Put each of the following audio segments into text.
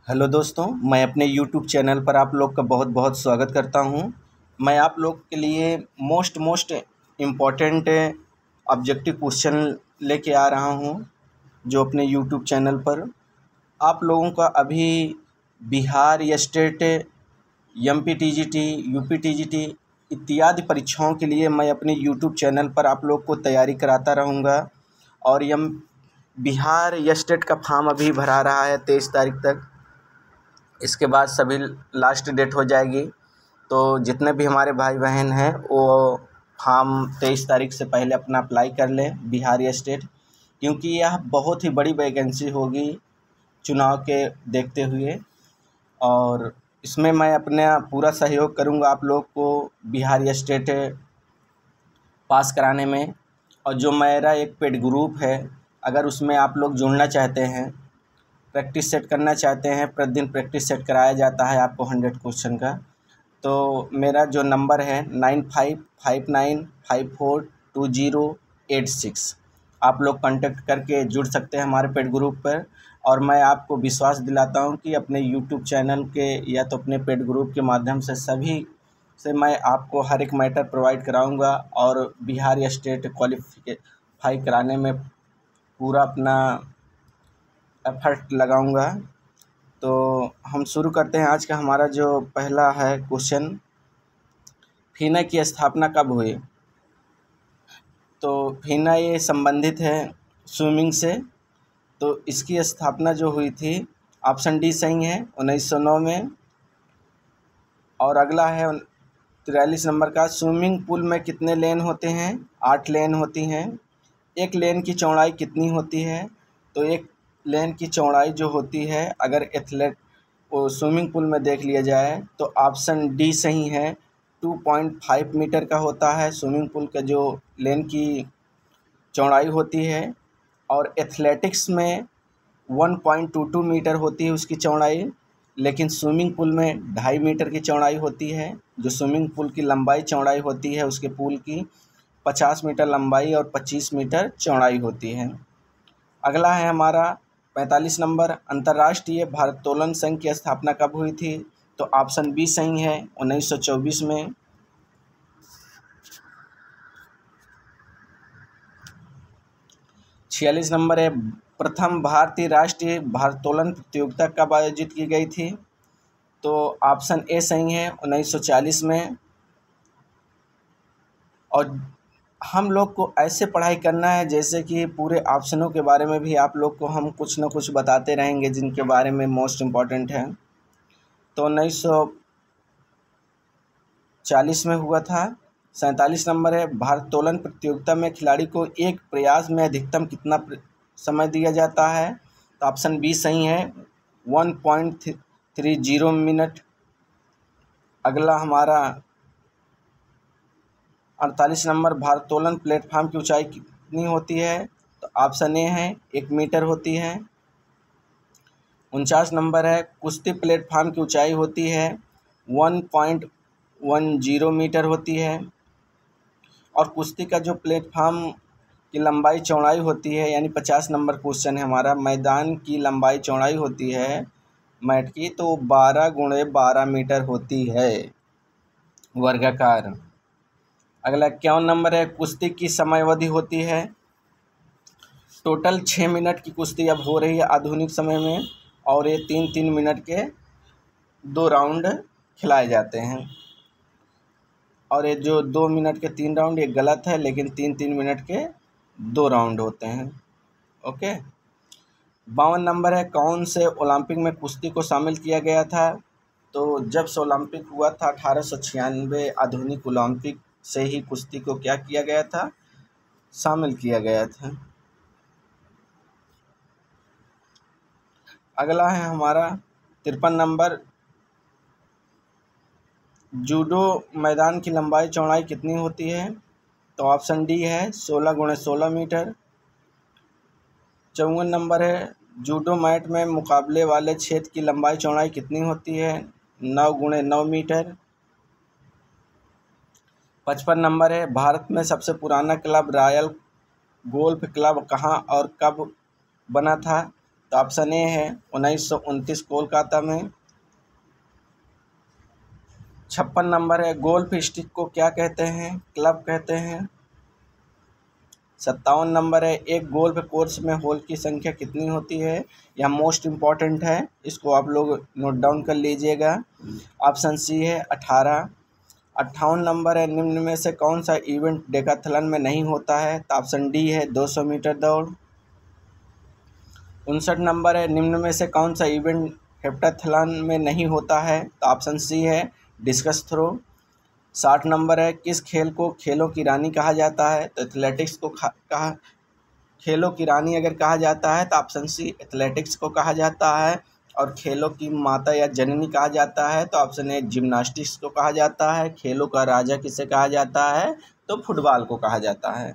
Hello दोस्तों, मैं अपने यूट्यूब चैनल पर आप लोग का बहुत बहुत स्वागत करता हूं। मैं आप लोग के लिए मोस्ट इम्पॉर्टेंट ऑब्जेक्टिव क्वेश्चन लेके आ रहा हूं, जो अपने यूट्यूब चैनल पर आप लोगों का अभी बिहार या स्टेट एमपीटीजीटी यूपीटीजीटी इत्यादि परीक्षाओं के लिए मैं अपने यूट्यूब चैनल पर आप लोग को तैयारी कराता रहूँगा। और यम बिहार या स्टेट का फॉर्म अभी भरा रहा है 23 तारीख तक। इसके बाद सभी लास्ट डेट हो जाएगी। तो जितने भी हमारे भाई बहन हैं वो फॉर्म 23 तारीख से पहले अपना अप्लाई कर लें, बिहार या स्टेट, क्योंकि यह बहुत ही बड़ी वैकेंसी होगी चुनाव के देखते हुए। और इसमें मैं अपना पूरा सहयोग करूंगा आप लोग को बिहार या स्टेट पास कराने में। और जो मेरा एक पेड ग्रुप है, अगर उसमें आप लोग जुड़ना चाहते हैं, प्रैक्टिस सेट करना चाहते हैं, प्रतिदिन प्रैक्टिस सेट कराया जाता है आपको 100 क्वेश्चन का। तो मेरा जो नंबर है 9559542086, आप लोग कांटेक्ट करके जुड़ सकते हैं हमारे पेड ग्रुप पर। और मैं आपको विश्वास दिलाता हूं कि अपने यूट्यूब चैनल के या तो अपने पेड ग्रुप के माध्यम से सभी से मैं आपको हर एक मैटर प्रोवाइड कराऊंगा और बिहार या स्टेट क्वालिफाई कराने में पूरा अपना एफर्ट लगाऊंगा। तो हम शुरू करते हैं आज का हमारा जो पहला है क्वेश्चन, फीना की स्थापना कब हुई। तो फीना ये संबंधित है स्विमिंग से। तो इसकी स्थापना जो हुई थी, ऑप्शन डी सही है, 1909 में। और अगला है 43 नंबर का, स्विमिंग पूल में कितने लेन होते हैं। 8 लेन होती हैं। एक लेन की चौड़ाई कितनी होती है। तो एक लेन की चौड़ाई जो होती है, अगर एथलेट वो स्विमिंग पूल में देख लिया जाए तो ऑप्शन डी सही है, 2.5 मीटर का होता है स्विमिंग पूल का जो लेन की चौड़ाई होती है। और एथलेटिक्स में 1.22 मीटर होती है उसकी चौड़ाई, लेकिन स्विमिंग पूल में 2.5 मीटर की चौड़ाई होती है। जो स्विमिंग पूल की लंबाई चौड़ाई होती है उसके पूल की 50 मीटर लंबाई और 25 मीटर चौड़ाई होती है। अगला है हमारा 45 नंबर, अंतर्राष्ट्रीय भारोत्तोलन संघ की स्थापना कब हुई थी। तो ऑप्शन बी सही है, 1924 में। 46 नंबर है, प्रथम भारतीय राष्ट्रीय भारोत्तोलन प्रतियोगिता कब आयोजित की गई थी। तो ऑप्शन ए सही है, 1940 में। और हम लोग को ऐसे पढ़ाई करना है जैसे कि पूरे ऑप्शनों के बारे में भी आप लोग को हम कुछ न कुछ बताते रहेंगे जिनके बारे में मोस्ट इम्पॉर्टेंट है। तो 1940 में हुआ था। 47 नंबर है, भारोत्तोलन प्रतियोगिता में खिलाड़ी को एक प्रयास में अधिकतम कितना समय दिया जाता है। तो ऑप्शन बी सही है, 1.30 मिनट। अगला हमारा 48 नंबर, भारोत्तोलन प्लेटफॉर्म की ऊंचाई कितनी होती है। तो ऑप्शन ए है, 1 मीटर होती है। 49 नंबर है, कुश्ती प्लेटफॉर्म की ऊंचाई होती है 1.10 मीटर होती है। और कुश्ती का जो प्लेटफॉर्म की लंबाई चौड़ाई होती है, यानी 50 नंबर क्वेश्चन है हमारा, मैदान की लंबाई चौड़ाई होती है मैट की, तो 12 × 12 मीटर होती है वर्गाकार। अगला 51 नंबर है, कुश्ती की समयावधि होती है, टोटल 6 मिनट की कुश्ती अब हो रही है आधुनिक समय में। और ये 3-3 मिनट के 2 राउंड खिलाए जाते हैं। और ये जो 2 मिनट के 3 राउंड ये गलत है, लेकिन 3-3 मिनट के 2 राउंड होते हैं। ओके। 52 नंबर है, कौन से ओलंपिक में कुश्ती को शामिल किया गया था। तो जब से ओलंपिक हुआ था 1896, आधुनिक ओलंपिक से ही कुश्ती को क्या किया गया था, शामिल किया गया था। अगला है हमारा 53 नंबर, जूडो मैदान की लंबाई चौड़ाई कितनी होती है। तो ऑप्शन डी है, 16 × 16 मीटर। 54 नंबर है, जूडो मैट में मुकाबले वाले क्षेत्र की लंबाई चौड़ाई कितनी होती है। 9 × 9 मीटर। 55 नंबर है, भारत में सबसे पुराना क्लब रॉयल गोल्फ क्लब कहाँ और कब बना था। तो ऑप्शन ए है 1929 कोलकाता में। 56 नंबर है, गोल्फ स्टिक को क्या कहते हैं? क्लब कहते हैं। 57 नंबर है, एक गोल्फ कोर्स में होल की संख्या कितनी होती है? यह मोस्ट इम्पॉर्टेंट है, इसको आप लोग नोट डाउन कर लीजिएगा। ऑप्शन सी है 18। 58 नंबर है, निम्न में से कौन सा इवेंट डेकाथलन में नहीं होता है? तो ऑप्शन डी है 200 मीटर दौड़। 59 नंबर है, निम्न में से कौन सा इवेंट हेप्टाथलन में नहीं होता है? तो ऑप्शन सी है डिस्कस थ्रो। 60 नंबर है, किस खेल को खेलों की रानी कहा जाता है? तो एथलेटिक्स को कहा खेलों की रानी अगर कहा जाता है तो ऑप्शन सी एथलेटिक्स को कहा जाता है। और खेलों की माता या जननी कहा जाता है तो ऑप्शन ए जिम्नास्टिक्स को कहा जाता है। खेलों का राजा किसे कहा जाता है? तो फुटबॉल को कहा जाता है।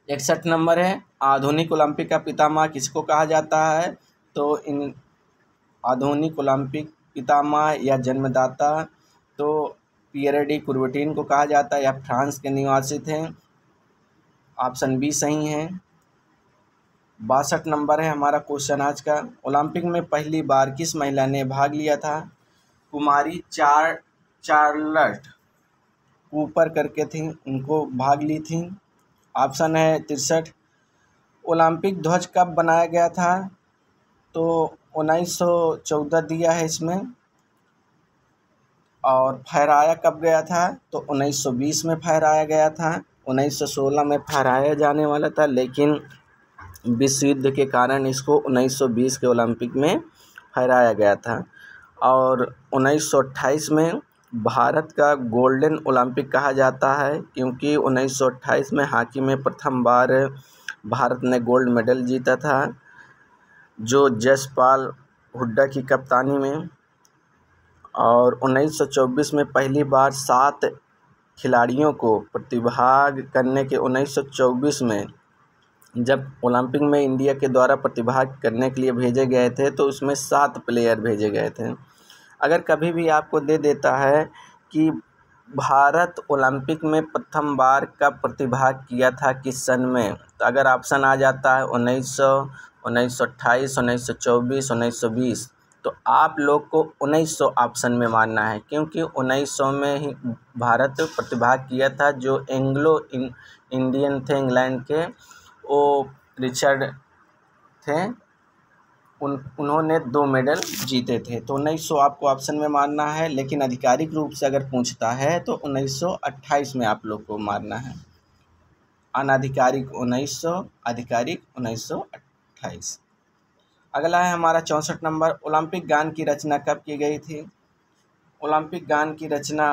61 नंबर है, आधुनिक ओलंपिक का पितामह किसको कहा जाता है? तो इन आधुनिक ओलंपिक पितामह या जन्मदाता तो पियर डी कुबर्टीन को कहा जाता है, या फ्रांस के निवासी थे। ऑप्शन बी सही है। 62 नंबर है हमारा क्वेश्चन आज का, ओलंपिक में पहली बार किस महिला ने भाग लिया था? कुमारी चार्लट कूपर करके थी, उनको भाग ली थी। ऑप्शन है 63। ओलंपिक ध्वज कब बनाया गया था? तो 1914 दिया है इसमें। और फहराया कब गया था? तो 1920 में फहराया गया था। 1916 में फहराया जाने वाला था, लेकिन विश्व युद्ध के कारण इसको 1920 के ओलंपिक में फहराया गया था। और 1928 में भारत का गोल्डन ओलंपिक कहा जाता है, क्योंकि 1928 में हॉकी में प्रथम बार भारत ने गोल्ड मेडल जीता था, जो जसपाल हुड्डा की कप्तानी में। और 1924 में पहली बार 7 खिलाड़ियों को प्रतिभाग करने के 1924 में जब ओलंपिक में इंडिया के द्वारा प्रतिभाग करने के लिए भेजे गए थे तो उसमें 7 प्लेयर भेजे गए थे। अगर कभी भी आपको दे देता है कि भारत ओलंपिक में प्रथम बार कब प्रतिभाग किया था, किस सन में, तो अगर ऑप्शन आ जाता है 1900, 1928, 1924, 1920, तो आप लोग को 1900 ऑप्शन में मानना है, क्योंकि 1900 में ही भारत प्रतिभाग किया था। जो एंग्लो इंडियन थे इंग्लैंड के, वो रिचर्ड थे, उन्होंने 2 मेडल जीते थे। तो 1900 आपको ऑप्शन में मानना है, लेकिन आधिकारिक रूप से अगर पूछता है तो 1928 में आप लोग को मानना है। अनाधिकारिक 1900, आधिकारिक 1928। अगला है हमारा 64 नंबर, ओलंपिक गान की रचना कब की गई थी? ओलंपिक गान की रचना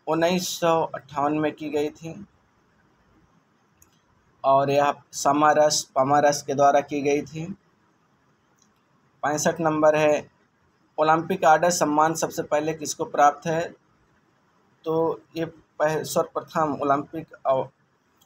1958 में की गई थी, और यह पमारस के द्वारा की गई थी। 65 नंबर है, ओलंपिक आर्डर सम्मान सबसे पहले किसको प्राप्त है? तो ये सर्वप्रथम ओलंपिक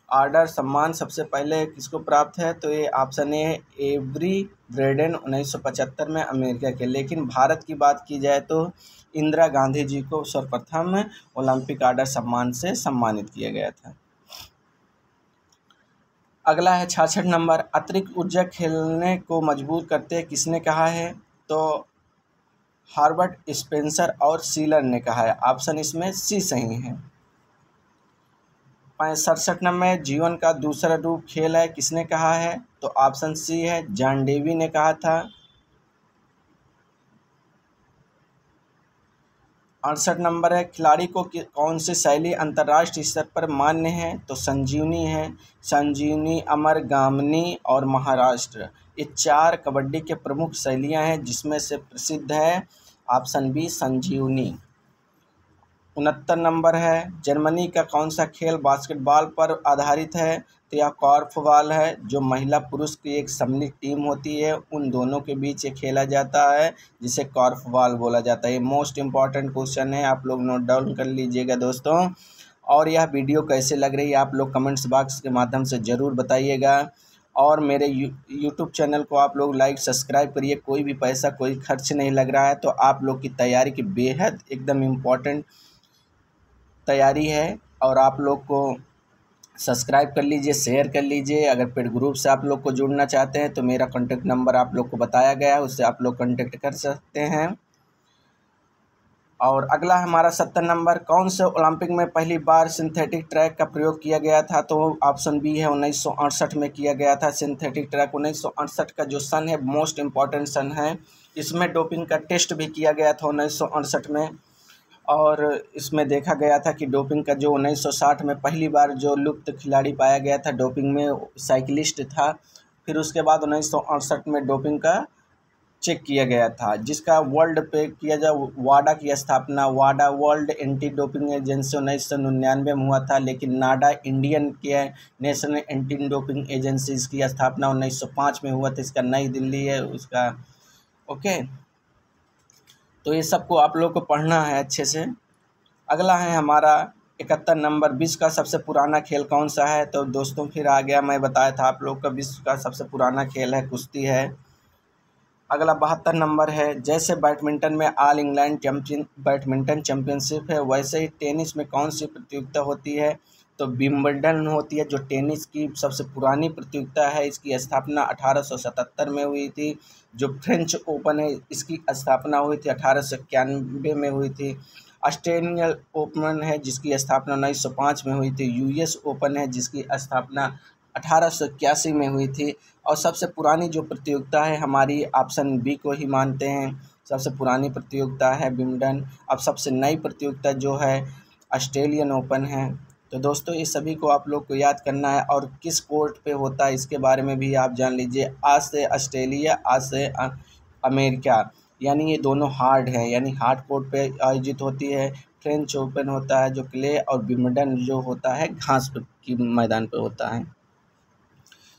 आर्डर सम्मान सबसे पहले किसको प्राप्त है? तो ये ऑप्शन ए है एवरी ब्रेडन 1975 में अमेरिका के। लेकिन भारत की बात की जाए तो इंदिरा गांधी जी को सर्वप्रथम ओलंपिक आर्डर सम्मान से सम्मानित किया गया था। अगला है 66 नंबर, अतिरिक्त ऊर्जा खेलने को मजबूर करते हैं किसने कहा है? तो हार्बर्ट स्पेंसर और सीलर ने कहा है। ऑप्शन इसमें सी सही है। 67 नंबर, जीवन का दूसरा रूप खेल है किसने कहा है? तो ऑप्शन सी है जॉन डेवी ने कहा था। 68 नंबर है, खिलाड़ी को कौन सी शैली अंतर्राष्ट्रीय स्तर पर मान्य है? तो संजीवनी है। संजीवनी, अमरगामिनी और महाराष्ट्र, ये 4 कबड्डी के प्रमुख शैलियां हैं, जिसमें से प्रसिद्ध है ऑप्शन बी संजीवनी। 69 नंबर है, जर्मनी का कौन सा खेल बास्केटबॉल पर आधारित है? तो यह कॉर्फबॉल है, जो महिला पुरुष की एक सम्मिलित टीम होती है, उन दोनों के बीच ये खेला जाता है, जिसे कॉर्फबॉल बोला जाता है। ये मोस्ट इम्पॉर्टेंट क्वेश्चन है, आप लोग नोट डाउन कर लीजिएगा दोस्तों। और यह वीडियो कैसे लग रही है आप लोग कमेंट्स बॉक्स के माध्यम से ज़रूर बताइएगा। और मेरे यूट्यूब चैनल को आप लोग लाइक सब्सक्राइब करिए, कोई भी पैसा कोई खर्च नहीं लग रहा है। तो आप लोग की तैयारी की बेहद एकदम इम्पॉर्टेंट तैयारी है, और आप लोग को सब्सक्राइब कर लीजिए, शेयर कर लीजिए। अगर पेड ग्रुप से आप लोग को जुड़ना चाहते हैं तो मेरा कॉन्टैक्ट नंबर आप लोग को बताया गया है, उससे आप लोग कॉन्टैक्ट कर सकते हैं। और अगला हमारा 70 नंबर, कौन से ओलंपिक में पहली बार सिंथेटिक ट्रैक का प्रयोग किया गया था? तो ऑप्शन बी है 1968 में किया गया था सिंथेटिक ट्रैक। 1968 का जो सन है मोस्ट इम्पॉर्टेंट सन है। इसमें डोपिंग का टेस्ट भी किया गया था 1968 में, और इसमें देखा गया था कि डोपिंग का जो 1960 में पहली बार जो लुप्त खिलाड़ी पाया गया था डोपिंग में, साइकिलिस्ट था। फिर उसके बाद 1968 में डोपिंग का चेक किया गया था, जिसका वर्ल्ड पे किया जाए वाडा की स्थापना, वाडा वर्ल्ड एंटी डोपिंग एजेंसी 1999 में हुआ था। लेकिन नाडा इंडियन के नेशनल एंटी डोपिंग एजेंसी की स्थापना 1905 में हुआ था। इसका नई दिल्ली है उसका। ओके, तो ये सबको आप लोग को पढ़ना है अच्छे से। अगला है हमारा 71 नंबर, विश्व का सबसे पुराना खेल कौन सा है? तो दोस्तों फिर आ गया, मैं बताया था आप लोग का विश्व का सबसे पुराना खेल है कुश्ती है। अगला 72 नंबर है, जैसे बैडमिंटन में ऑल इंग्लैंड बैडमिंटन चैंपियनशिप है, वैसे ही टेनिस में कौन सी प्रतियोगिता होती है? तो विंबलडन होती है, जो टेनिस की सबसे पुरानी प्रतियोगिता है। इसकी स्थापना 1877 में हुई थी। जो फ्रेंच ओपन है इसकी स्थापना हुई थी 1891 में हुई थी। ऑस्ट्रेलियन ओपन है जिसकी स्थापना 1905 में हुई थी। यूएस ओपन है जिसकी स्थापना 1881 में हुई थी। और सबसे पुरानी जो प्रतियोगिता है हमारी, ऑप्शन बी को ही मानते हैं, सबसे पुरानी प्रतियोगिता है विंबलडन। अब सबसे नई प्रतियोगिता जो है ऑस्ट्रेलियन ओपन है। तो दोस्तों ये सभी को आप लोग को याद करना है, और किस कोर्ट पे होता है इसके बारे में भी आप जान लीजिए। आज से ऑस्ट्रेलिया, आज से अमेरिका, यानी ये दोनों हार्ड हैं, यानी हार्ड कोर्ट पे आयोजित होती है। फ्रेंच ओपन होता है जो क्ले, और विंबलडन जो होता है घास की मैदान पे होता है।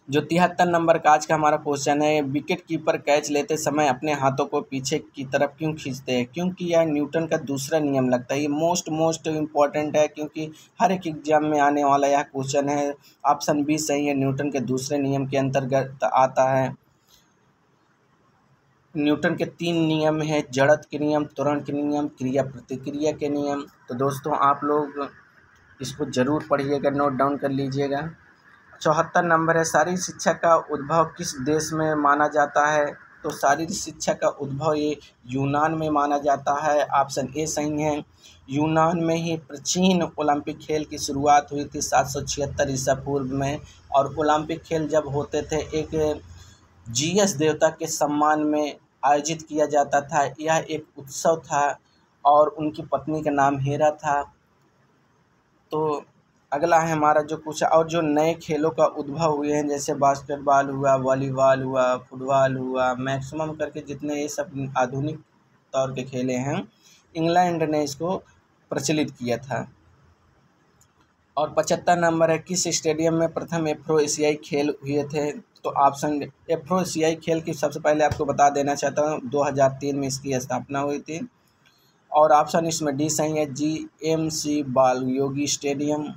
जो 73 नंबर का आज का हमारा क्वेश्चन है, विकेट कीपर कैच लेते समय अपने हाथों को पीछे की तरफ क्यों खींचते हैं? क्योंकि यह न्यूटन का दूसरा नियम लगता है। ये मोस्ट इम्पॉर्टेंट है, क्योंकि हर एक एग्जाम में आने वाला यह क्वेश्चन है। ऑप्शन बी सही है, न्यूटन के दूसरे नियम के अंतर्गत आता है। न्यूटन के 3 नियम है, जड़त्व के नियम, त्वरण के नियम, क्रिया प्रतिक्रिया के नियम। तो दोस्तों आप लोग इसको ज़रूर पढ़िएगा, नोट डाउन कर लीजिएगा। 74 नंबर है, शारीरिक शिक्षा का उद्भव किस देश में माना जाता है? तो शारीरिक शिक्षा का उद्भव ये यूनान में माना जाता है। ऑप्शन ए सही है। यूनान में ही प्राचीन ओलंपिक खेल की शुरुआत हुई थी 776 ईसा पूर्व में। और ओलंपिक खेल जब होते थे एक जीएस देवता के सम्मान में आयोजित किया जाता था। यह एक उत्सव था और उनकी पत्नी का नाम हेरा था। तो अगला है हमारा जो कुछ और जो नए खेलों का उद्भव हुए हैं, जैसे बास्केटबॉल हुआ, वॉलीबॉल हुआ, फुटबॉल हुआ, मैक्सिमम करके जितने ये सब आधुनिक तौर के खेले हैं, इंग्लैंड ने इसको प्रचलित किया था। और 75 नंबर है, किस स्टेडियम में प्रथम एफ्रो एशियाई खेल हुए थे? तो ऑप्शन एफ्रो एशियाई खेल की सबसे पहले आपको बता देना चाहता हूँ 2003 में इसकी स्थापना हुई थी। और ऑप्शन इसमें डी सही है, GMC बाल योगी स्टेडियम।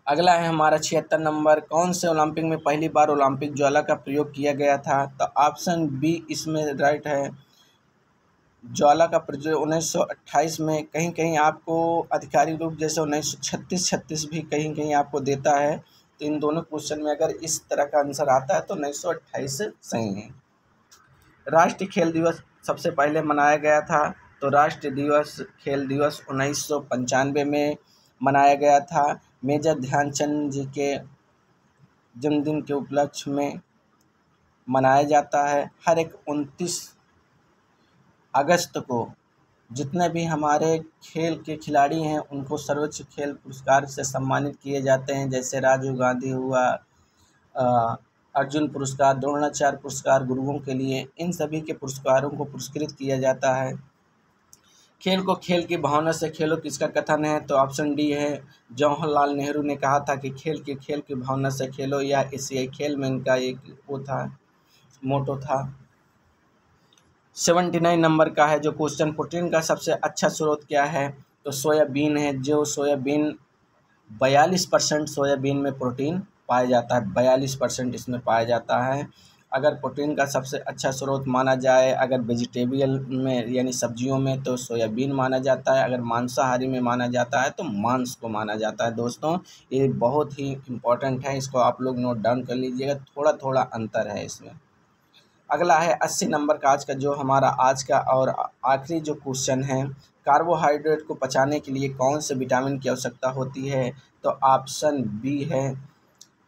अगला है हमारा 76 नंबर, कौन से ओलंपिक में पहली बार ओलंपिक ज्वाला का प्रयोग किया गया था? तो ऑप्शन बी इसमें राइट है। ज्वाला का प्रयोग 1928 में, कहीं कहीं आपको आधिकारिक रूप जैसे 1936 भी कहीं कहीं आपको देता है। तो इन दोनों क्वेश्चन में अगर इस तरह का आंसर आता है तो 1928 सही है। राष्ट्रीय खेल दिवस सबसे पहले मनाया गया था, तो राष्ट्रीय दिवस खेल दिवस 1995 में मनाया गया था। मेजर ध्यानचंद जी के जन्मदिन के उपलक्ष्य में मनाया जाता है। हर एक 29 अगस्त को जितने भी हमारे खेल के खिलाड़ी हैं उनको सर्वोच्च खेल पुरस्कार से सम्मानित किए जाते हैं, जैसे राजीव गांधी हुआ, अर्जुन पुरस्कार, द्रोणाचार्य पुरस्कार गुरुओं के लिए, इन सभी के पुरस्कारों को पुरस्कृत किया जाता है। खेल को खेल की भावना से खेलो किसका कथन है? तो ऑप्शन डी है, जवाहरलाल नेहरू ने कहा था कि खेल की भावना से खेलो। यह एशियाई खेल में इनका एक वो था, मोटो था। 79 नंबर का है जो क्वेश्चन, प्रोटीन का सबसे अच्छा स्रोत क्या है? तो सोयाबीन है। जो सोयाबीन 42% सोयाबीन में प्रोटीन पाया जाता है, 42% इसमें पाया जाता है। अगर प्रोटीन का सबसे अच्छा स्रोत माना जाए, अगर वेजिटेबल में यानी सब्जियों में तो सोयाबीन माना जाता है, अगर मांसाहारी में माना जाता है तो मांस को माना जाता है। दोस्तों ये बहुत ही इम्पोर्टेंट है, इसको आप लोग नोट डाउन कर लीजिएगा, थोड़ा थोड़ा अंतर है इसमें। अगला है 80 नंबर का आज का जो हमारा आज का और आखिरी जो क्वेश्चन है, कार्बोहाइड्रेट को पचाने के लिए कौन से विटामिन की आवश्यकता होती है? तो ऑप्शन बी है।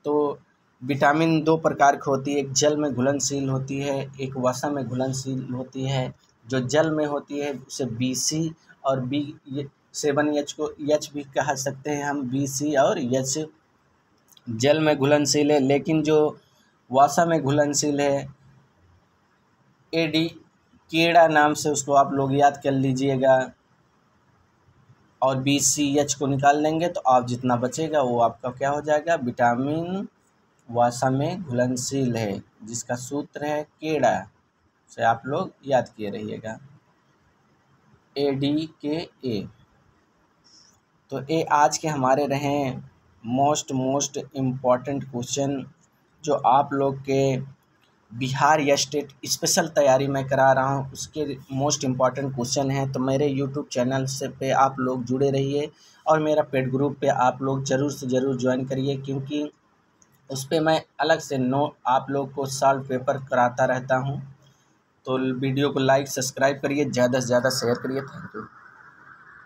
तो विटामिन 2 प्रकार की होती है, एक जल में घुलनशील होती है, एक वसा में घुलनशील होती है। जो जल में होती है उसे BC और B7H को H भी कह सकते हैं हम, BC और H जल में घुलनशील है। लेकिन जो वसा में घुलनशील है AD, कीड़ा नाम से उसको आप लोग याद कर लीजिएगा, और BCH को निकाल लेंगे तो आप जितना बचेगा वो आपका क्या हो जाएगा, विटामिन वसा में घुलनशील है, जिसका सूत्र है कीड़ा से आप लोग याद किए रहिएगा, ADKA। तो ये आज के हमारे रहे मोस्ट इम्पॉर्टेंट क्वेश्चन, जो आप लोग के बिहार या स्टेट स्पेशल तैयारी मैं करा रहा हूँ उसके मोस्ट इम्पॉर्टेंट क्वेश्चन हैं। तो मेरे यूट्यूब चैनल से पे आप लोग जुड़े रहिए और मेरा पेड ग्रुप पे आप लोग ज़रूर से ज़रूर ज्वाइन करिए, क्योंकि उस पर मैं अलग से आप लोग को सॉल्व पेपर कराता रहता हूँ। तो वीडियो को लाइक सब्सक्राइब करिए, ज़्यादा से ज़्यादा शेयर करिए। Thank you.